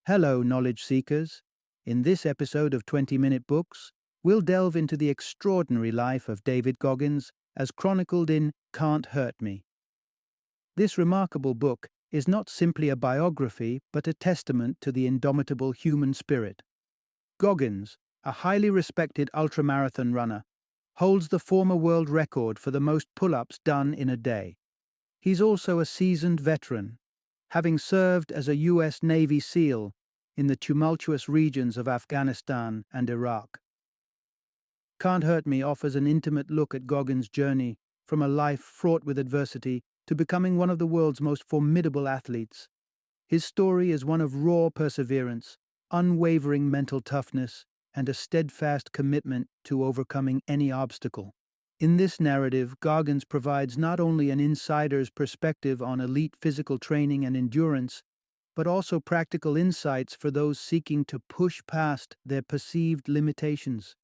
Hello, knowledge seekers. In this episode of 20-Minute Books, we'll delve into the extraordinary life of David Goggins as chronicled in Can't Hurt Me. This remarkable book is not simply a biography but a testament to the indomitable human spirit. Goggins, a highly respected ultramarathon runner, holds the former world record for the most pull-ups done in a day. He's also a seasoned veteran, having served as a U.S. Navy SEAL in the tumultuous regions of Afghanistan and Iraq. Can't Hurt Me offers an intimate look at Goggins' journey from a life fraught with adversity to becoming one of the world's most formidable athletes. His story is one of raw perseverance, unwavering mental toughness, and a steadfast commitment to overcoming any obstacle. In this narrative, Goggins provides not only an insider's perspective on elite physical training and endurance, but also practical insights for those seeking to push past their perceived limitations.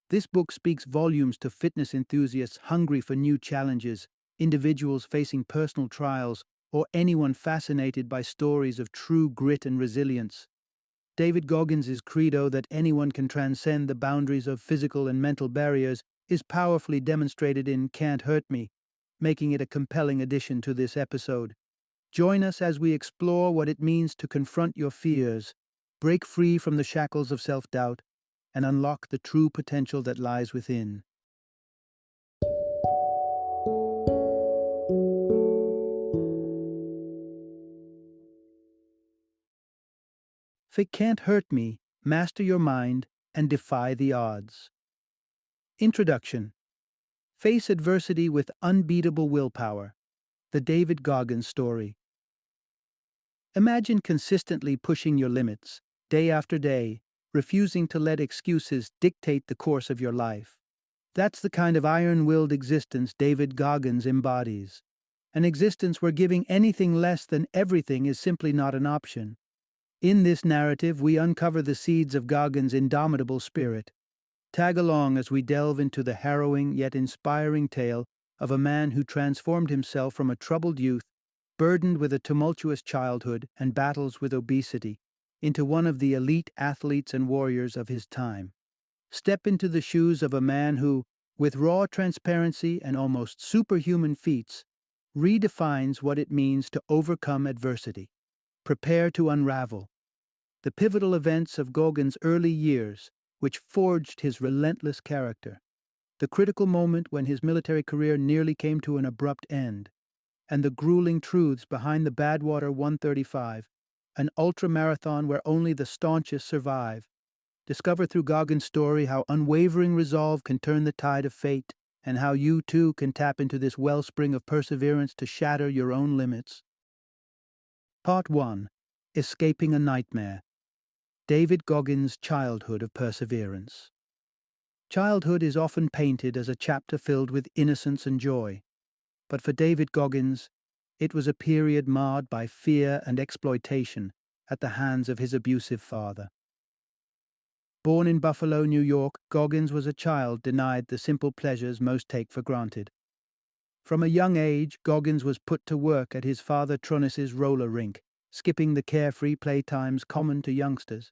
This book speaks volumes to fitness enthusiasts hungry for new challenges, individuals facing personal trials, or anyone fascinated by stories of true grit and resilience. David Goggins' credo that anyone can transcend the boundaries of physical and mental barriers is powerfully demonstrated in Can't Hurt Me, making it a compelling addition to this episode. Join us as we explore what it means to confront your fears, break free from the shackles of self-doubt, and unlock the true potential that lies within. For Can't Hurt Me, master your mind and defy the odds. Introduction. Face adversity with unbeatable willpower. The David Goggins story. Imagine consistently pushing your limits, day after day, refusing to let excuses dictate the course of your life. That's the kind of iron-willed existence David Goggins embodies. An existence where giving anything less than everything is simply not an option. In this narrative, we uncover the seeds of Goggins' indomitable spirit. Tag along as we delve into the harrowing yet inspiring tale of a man who transformed himself from a troubled youth, burdened with a tumultuous childhood and battles with obesity, into one of the elite athletes and warriors of his time. Step into the shoes of a man who, with raw transparency and almost superhuman feats, redefines what it means to overcome adversity. Prepare to unravel the pivotal events of Goggins' early years, which forged his relentless character, the critical moment when his military career nearly came to an abrupt end, and the grueling truths behind the Badwater 135, an ultramarathon where only the staunchest survive. Discover through Goggins' story how unwavering resolve can turn the tide of fate, and how you too can tap into this wellspring of perseverance to shatter your own limits. Part 1. Escaping a Nightmare. David Goggins' childhood of perseverance. Childhood is often painted as a chapter filled with innocence and joy, but for David Goggins, it was a period marred by fear and exploitation at the hands of his abusive father. Born in Buffalo, New York, Goggins was a child denied the simple pleasures most take for granted. From a young age, Goggins was put to work at his father Tronis's roller rink, skipping the carefree playtimes common to youngsters.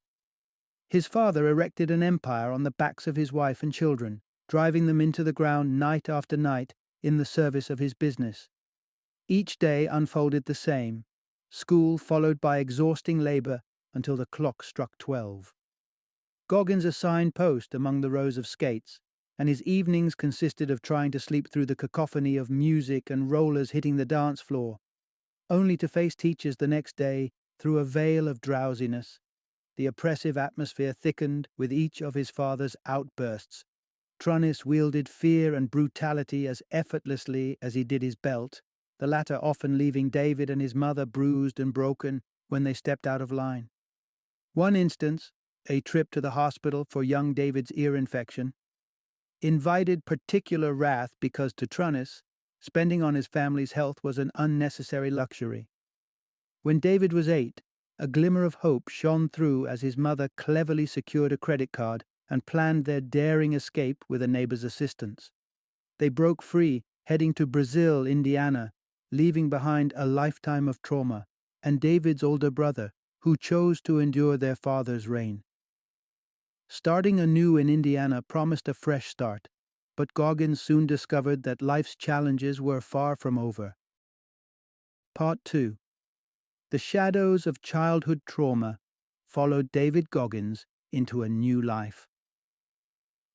His father erected an empire on the backs of his wife and children, driving them into the ground night after night in the service of his business. Each day unfolded the same, school followed by exhausting labor until the clock struck 12. Goggins assigned post among the rows of skates, and his evenings consisted of trying to sleep through the cacophony of music and rollers hitting the dance floor, only to face teachers the next day through a veil of drowsiness. The oppressive atmosphere thickened with each of his father's outbursts. Tronis wielded fear and brutality as effortlessly as he did his belt, the latter often leaving David and his mother bruised and broken when they stepped out of line. One instance, a trip to the hospital for young David's ear infection, invited particular wrath because to Tronis, spending on his family's health was an unnecessary luxury. When David was 8, a glimmer of hope shone through as his mother cleverly secured a credit card and planned their daring escape with a neighbor's assistance. They broke free, heading to Brazil, Indiana, leaving behind a lifetime of trauma, and David's older brother, who chose to endure their father's reign. Starting anew in Indiana promised a fresh start, but Goggins soon discovered that life's challenges were far from over. Part 2. The shadows of childhood trauma followed David Goggins into a new life.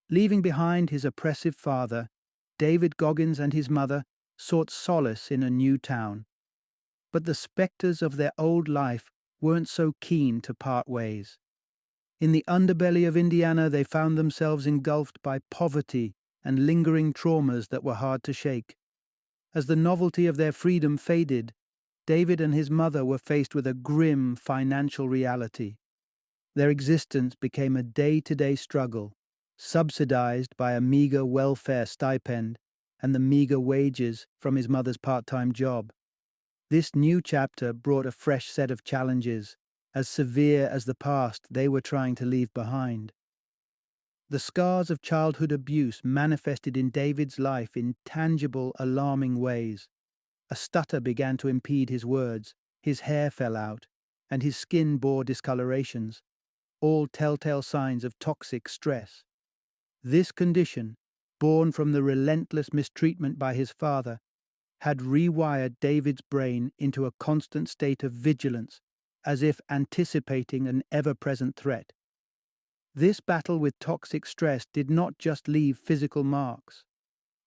Leaving behind his oppressive father, David Goggins and his mother sought solace in a new town. But the specters of their old life weren't so keen to part ways. In the underbelly of Indiana, they found themselves engulfed by poverty and lingering traumas that were hard to shake. As the novelty of their freedom faded, David and his mother were faced with a grim financial reality. Their existence became a day-to-day struggle, subsidized by a meager welfare stipend and the meager wages from his mother's part-time job. This new chapter brought a fresh set of challenges, as severe as the past they were trying to leave behind. The scars of childhood abuse manifested in David's life in tangible, alarming ways. A stutter began to impede his words, his hair fell out, and his skin bore discolorations, all telltale signs of toxic stress. This condition, born from the relentless mistreatment by his father, had rewired David's brain into a constant state of vigilance, as if anticipating an ever-present threat. This battle with toxic stress did not just leave physical marks.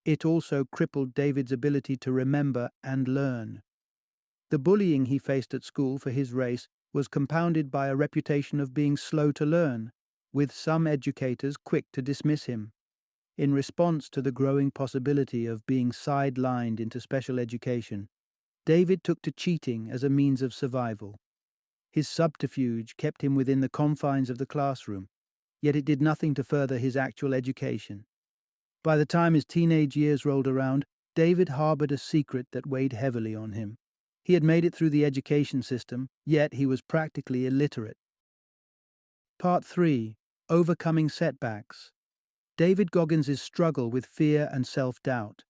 It also crippled David's ability to remember and learn. The bullying he faced at school for his race was compounded by a reputation of being slow to learn, with some educators quick to dismiss him. In response to the growing possibility of being sidelined into special education, David took to cheating as a means of survival. His subterfuge kept him within the confines of the classroom, yet it did nothing to further his actual education. By the time his teenage years rolled around, David harbored a secret that weighed heavily on him. He had made it through the education system, yet he was practically illiterate. Part 3. Overcoming Setbacks. David Goggins' struggle with fear and self-doubt.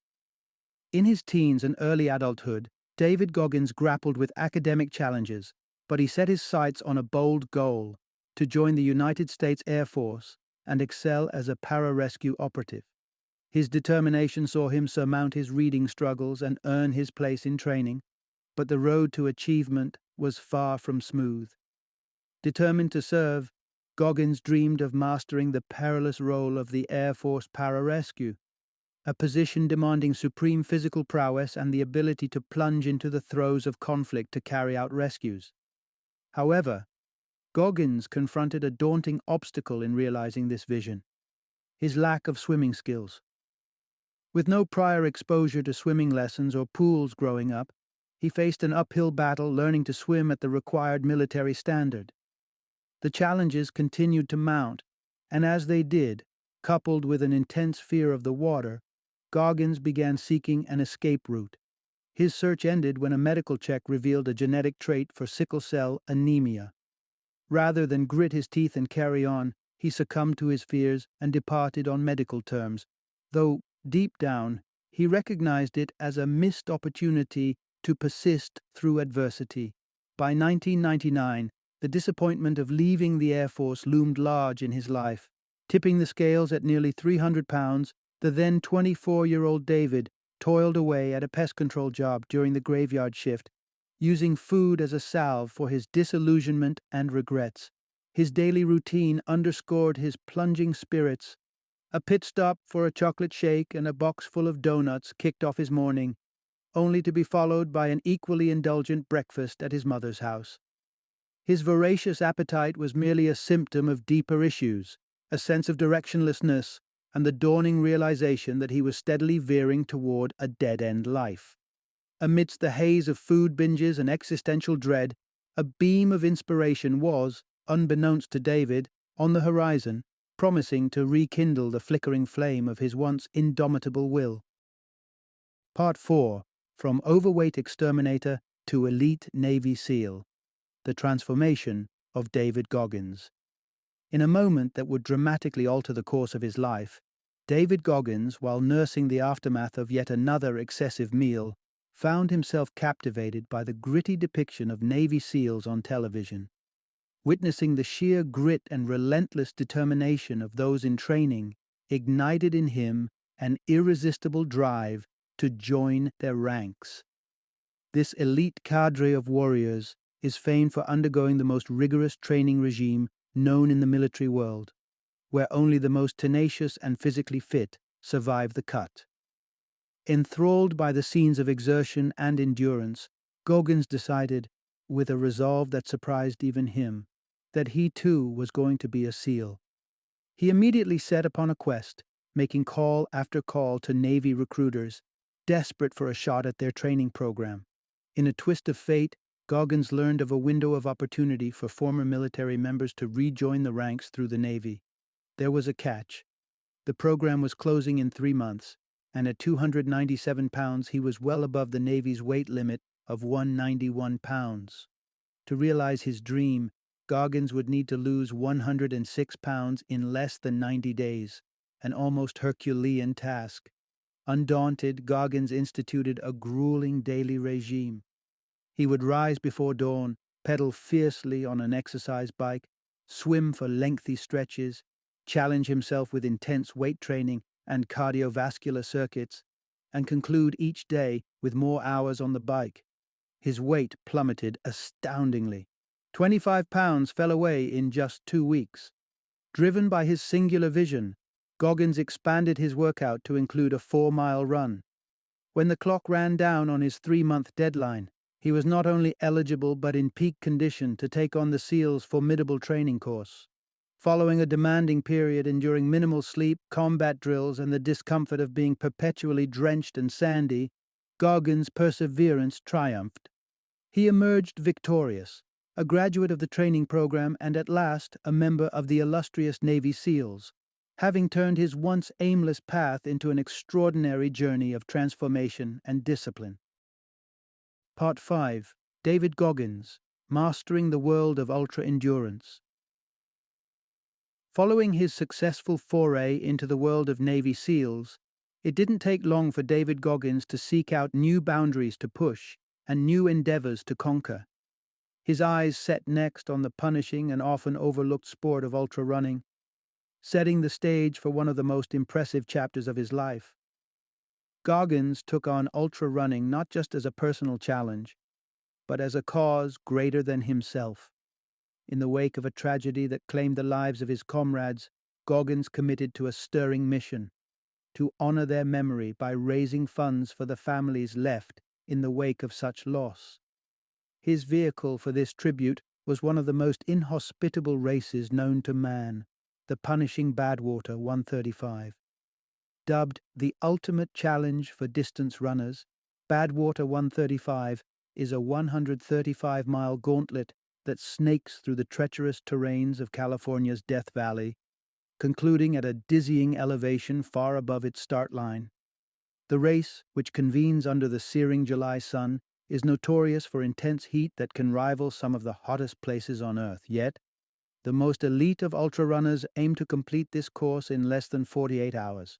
In his teens and early adulthood, David Goggins grappled with academic challenges, but he set his sights on a bold goal: to join the United States Air Force and excel as a pararescue operative. His determination saw him surmount his reading struggles and earn his place in training, but the road to achievement was far from smooth. Determined to serve, Goggins dreamed of mastering the perilous role of the Air Force pararescue, a position demanding supreme physical prowess and the ability to plunge into the throes of conflict to carry out rescues. However, Goggins confronted a daunting obstacle in realizing this vision: his lack of swimming skills. With no prior exposure to swimming lessons or pools growing up, he faced an uphill battle learning to swim at the required military standard. The challenges continued to mount, and as they did, coupled with an intense fear of the water, Goggins began seeking an escape route. His search ended when a medical check revealed a genetic trait for sickle cell anemia. Rather than grit his teeth and carry on, he succumbed to his fears and departed on medical terms, though, deep down, he recognized it as a missed opportunity to persist through adversity. By 1999, the disappointment of leaving the Air Force loomed large in his life. Tipping the scales at nearly 300 pounds, the then 24-year-old David toiled away at a pest control job during the graveyard shift, using food as a salve for his disillusionment and regrets. His daily routine underscored his plunging spirits. A pit stop for a chocolate shake and a box full of donuts kicked off his morning, only to be followed by an equally indulgent breakfast at his mother's house. His voracious appetite was merely a symptom of deeper issues, a sense of directionlessness, and the dawning realization that he was steadily veering toward a dead-end life. Amidst the haze of food binges and existential dread, a beam of inspiration was, unbeknownst to David, on the horizon, promising to rekindle the flickering flame of his once indomitable will. Part 4. From Overweight Exterminator to Elite Navy SEAL. The Transformation of David Goggins. In a moment that would dramatically alter the course of his life, David Goggins, while nursing the aftermath of yet another excessive meal, found himself captivated by the gritty depiction of Navy SEALs on television. Witnessing the sheer grit and relentless determination of those in training ignited in him an irresistible drive to join their ranks. This elite cadre of warriors is famed for undergoing the most rigorous training regime known in the military world, where only the most tenacious and physically fit survive the cut. Enthralled by the scenes of exertion and endurance, Goggins decided, with a resolve that surprised even him, that he too was going to be a SEAL. He immediately set upon a quest, making call after call to Navy recruiters, desperate for a shot at their training program. In a twist of fate, Goggins learned of a window of opportunity for former military members to rejoin the ranks through the Navy. There was a catch. The program was closing in 3 months, and at 297 pounds he was well above the Navy's weight limit of 191 pounds. To realize his dream, Goggins would need to lose 106 pounds in less than 90 days, an almost Herculean task. Undaunted, Goggins instituted a grueling daily regime. He would rise before dawn, pedal fiercely on an exercise bike, swim for lengthy stretches, challenge himself with intense weight training and cardiovascular circuits, and conclude each day with more hours on the bike. His weight plummeted astoundingly. 25 pounds fell away in just 2 weeks. Driven by his singular vision, Goggins expanded his workout to include a 4-mile run. When the clock ran down on his 3-month deadline, he was not only eligible but in peak condition to take on the SEAL's formidable training course. Following a demanding period enduring minimal sleep, combat drills, and the discomfort of being perpetually drenched and sandy, Goggins' perseverance triumphed. He emerged victorious, a graduate of the training program and at last a member of the illustrious Navy SEALs, having turned his once aimless path into an extraordinary journey of transformation and discipline. Part 5. David Goggins, Mastering the World of Ultra-Endurance. Following his successful foray into the world of Navy SEALs, it didn't take long for David Goggins to seek out new boundaries to push and new endeavors to conquer. His eyes set next on the punishing and often overlooked sport of ultra-running, setting the stage for one of the most impressive chapters of his life. Goggins took on ultra-running not just as a personal challenge, but as a cause greater than himself. In the wake of a tragedy that claimed the lives of his comrades, Goggins committed to a stirring mission: to honor their memory by raising funds for the families left in the wake of such loss. His vehicle for this tribute was one of the most inhospitable races known to man, the punishing Badwater 135. Dubbed the ultimate challenge for distance runners, Badwater 135 is a 135-mile gauntlet that snakes through the treacherous terrains of California's Death Valley, concluding at a dizzying elevation far above its start line. The race, which convenes under the searing July sun, is notorious for intense heat that can rival some of the hottest places on Earth. Yet, the most elite of ultra-runners aim to complete this course in less than 48 hours.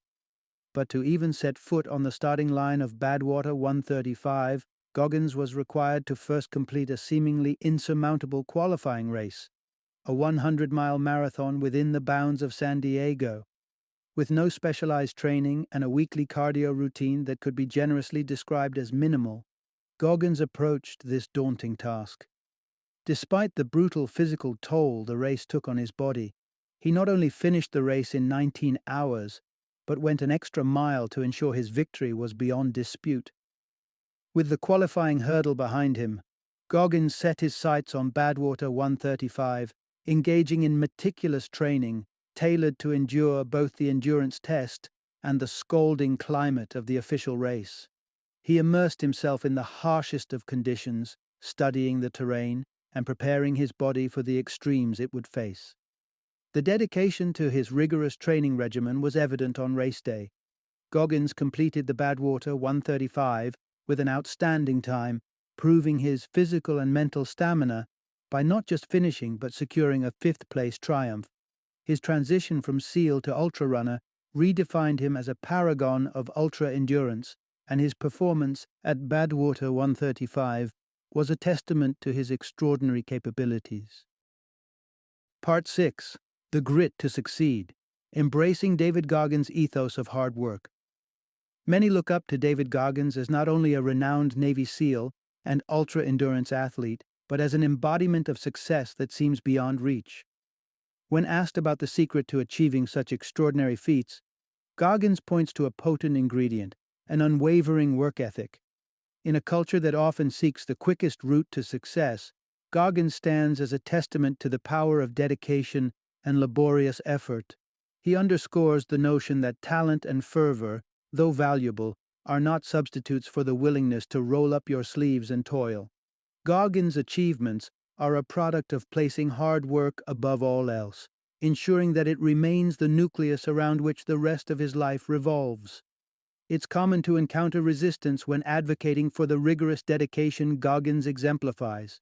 But to even set foot on the starting line of Badwater 135, Goggins was required to first complete a seemingly insurmountable qualifying race, a 100-mile marathon within the bounds of San Diego. With no specialized training and a weekly cardio routine that could be generously described as minimal, Goggins approached this daunting task. Despite the brutal physical toll the race took on his body, he not only finished the race in 19 hours, but went an extra mile to ensure his victory was beyond dispute. With the qualifying hurdle behind him, Goggins set his sights on Badwater 135, engaging in meticulous training tailored to endure both the endurance test and the scalding climate of the official race. He immersed himself in the harshest of conditions, studying the terrain and preparing his body for the extremes it would face. The dedication to his rigorous training regimen was evident on race day. Goggins completed the Badwater 135 with an outstanding time, proving his physical and mental stamina by not just finishing but securing a 5th-place triumph. His transition from SEAL to ultra-runner redefined him as a paragon of ultra-endurance, and his performance at Badwater 135 was a testament to his extraordinary capabilities. Part 6. The Grit to Succeed. Embracing David Goggins' ethos of hard work. Many look up to David Goggins as not only a renowned Navy SEAL and ultra-endurance athlete, but as an embodiment of success that seems beyond reach. When asked about the secret to achieving such extraordinary feats, Goggins points to a potent ingredient, an unwavering work ethic. In a culture that often seeks the quickest route to success, Goggins stands as a testament to the power of dedication and laborious effort. He underscores the notion that talent and fervor, though valuable, are not substitutes for the willingness to roll up your sleeves and toil. Goggins' achievements are a product of placing hard work above all else, ensuring that it remains the nucleus around which the rest of his life revolves. It's common to encounter resistance when advocating for the rigorous dedication Goggins exemplifies.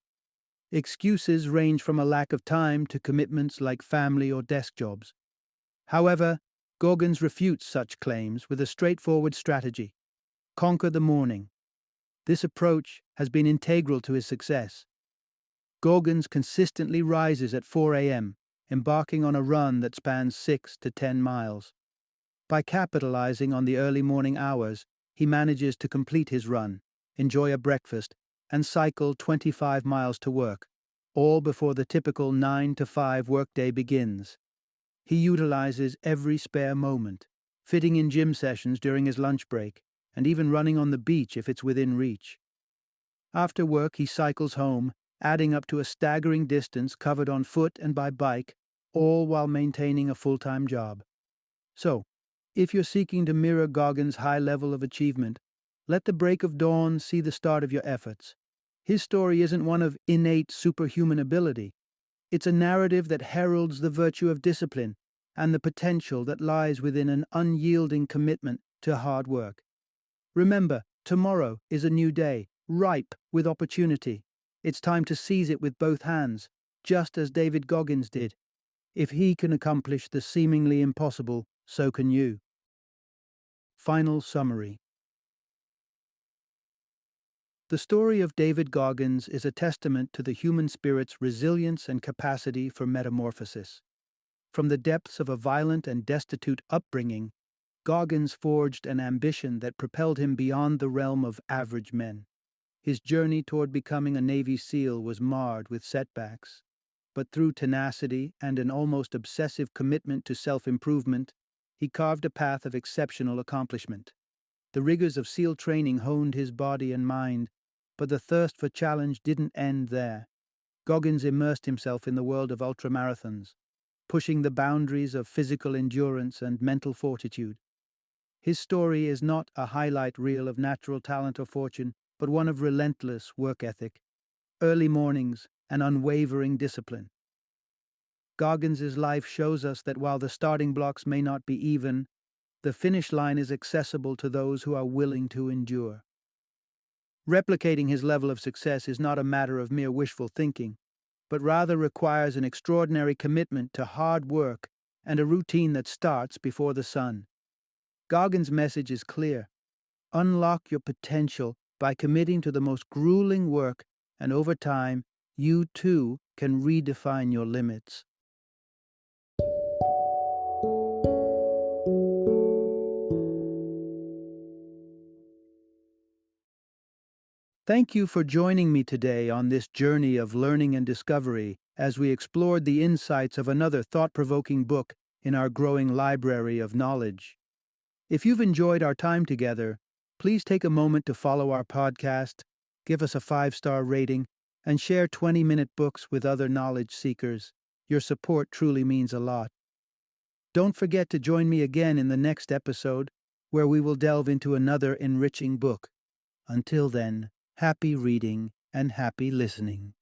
Excuses range from a lack of time to commitments like family or desk jobs. However, Goggins refutes such claims with a straightforward strategy: conquer the morning. This approach has been integral to his success. Goggins consistently rises at 4 a.m., embarking on a run that spans 6 to 10 miles. By capitalizing on the early morning hours, he manages to complete his run, enjoy a breakfast, and cycle 25 miles to work, all before the typical 9 to 5 workday begins. He utilizes every spare moment, fitting in gym sessions during his lunch break, and even running on the beach if it's within reach. After work, he cycles home, adding up to a staggering distance covered on foot and by bike, all while maintaining a full-time job. So, if you're seeking to mirror Goggins' high level of achievement, let the break of dawn see the start of your efforts. His story isn't one of innate superhuman ability. It's a narrative that heralds the virtue of discipline and the potential that lies within an unyielding commitment to hard work. Remember, tomorrow is a new day, ripe with opportunity. It's time to seize it with both hands, just as David Goggins did. If he can accomplish the seemingly impossible, so can you. Final summary. The story of David Goggins is a testament to the human spirit's resilience and capacity for metamorphosis. From the depths of a violent and destitute upbringing, Goggins forged an ambition that propelled him beyond the realm of average men. His journey toward becoming a Navy SEAL was marred with setbacks, but through tenacity and an almost obsessive commitment to self-improvement, he carved a path of exceptional accomplishment. The rigors of SEAL training honed his body and mind, but the thirst for challenge didn't end there. Goggins immersed himself in the world of ultramarathons, pushing the boundaries of physical endurance and mental fortitude. His story is not a highlight reel of natural talent or fortune, but one of relentless work ethic, early mornings, and unwavering discipline. Goggins' life shows us that while the starting blocks may not be even, the finish line is accessible to those who are willing to endure. Replicating his level of success is not a matter of mere wishful thinking, but rather requires an extraordinary commitment to hard work and a routine that starts before the sun. Goggins' message is clear: unlock your potential by committing to the most grueling work, and over time, you too can redefine your limits. Thank you for joining me today on this journey of learning and discovery as we explored the insights of another thought-provoking book in our growing library of knowledge. If you've enjoyed our time together, please take a moment to follow our podcast, give us a 5-star rating, and share 20-minute books with other knowledge seekers. Your support truly means a lot. Don't forget to join me again in the next episode, where we will delve into another enriching book. Until then, happy reading and happy listening.